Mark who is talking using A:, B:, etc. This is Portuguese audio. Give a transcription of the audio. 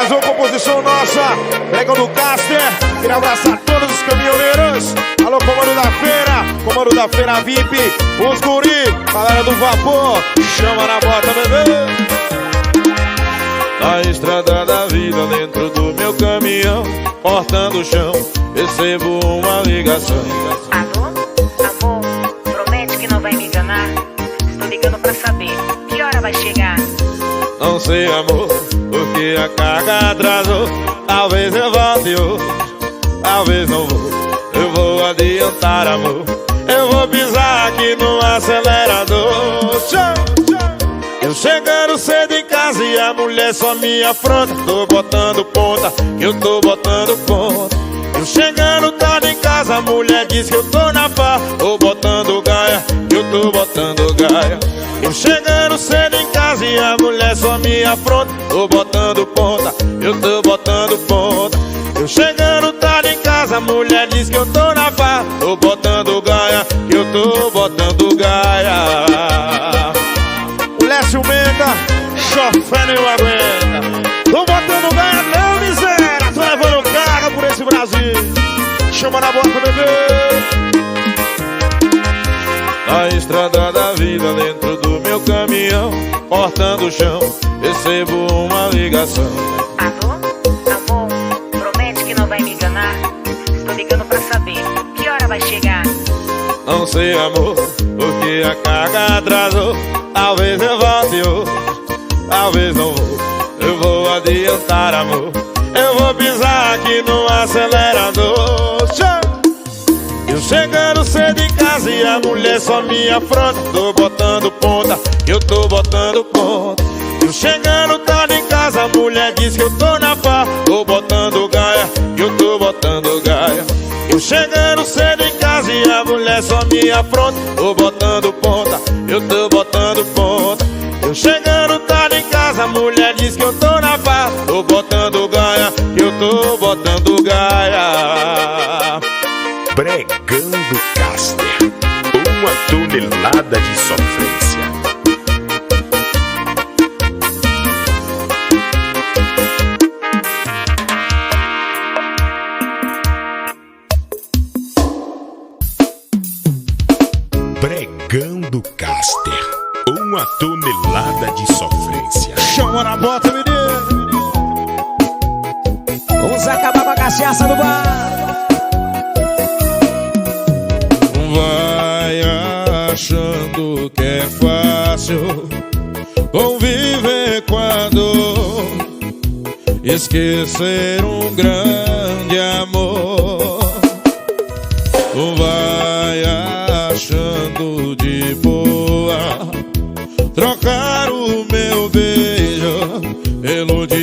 A: Mais uma composição nossa, Pregão do Caster. Queria abraçar todos os caminhoneiros. Alô, comando da feira VIP, os guri, galera do vapor, chama na bota, bebê. Na estrada da vida, dentro do meu caminhão, cortando o chão, recebo uma ligação.
B: Alô? Amor, promete que não vai me enganar. Estou ligando pra saber que hora vai chegar.
A: Não sei, amor, porque a carga atrasou. Talvez eu volte hoje, talvez não vou. Eu vou adiantar, amor. Eu vou pisar aqui no acelerador. Eu chegando cedo em casa e a mulher só me afronta. Tô botando ponta, eu tô botando ponta. Eu chegando tarde em casa, a mulher diz que eu tô na farra. Tô botando gaia, eu tô botando gaia. Eu chegando cedo em casa e a mulher só me afronta. Tô botando ponta, eu tô botando ponta. Eu chegando tarde em casa, a mulher diz que eu tô na farra. Tô botando gaia, eu tô botando gaia. Mulher ciumenta, chofé nem aguenta. Tô botando gaia não, miséria. Tô levando carga por esse Brasil. Chama na bota, bebê. Na estrada da vida, dentro do meu caminhão, cortando o chão, recebo uma ligação.
B: Alô? Amor, promete que não vai me enganar. Estou ligando pra saber que hora vai chegar.
A: Não sei, amor, porque a carga atrasou. Talvez eu volte hoje, talvez não vou. Eu vou adiantar, amor. Eu vou pisar aqui no acelerador. Eu chegando cedo em casa e a mulher só me afronta. Tô botando ponta, eu tô botando ponta. Eu chegando tarde em casa, a mulher diz que eu tô na farra. Tô botando gaia, eu tô botando gaia. Eu chegando cedo em casa e a mulher só me afronta. Tô botando ponta, eu tô botando ponta. Eu chegando tarde em casa, a mulher diz que eu tô na farra. Tô botando gaia, eu tô botando gaia.
C: Pregão do Caster, uma tonelada de sofrência. Pregão do Caster, uma tonelada de sofrência.
A: Chama na bota, menino.
D: Vamos acabar com a cachaça do bar.
A: Vai achando que é fácil conviver com a dor, esquecer um grande amor. Vai achando de boa trocar o meu beijo pelo de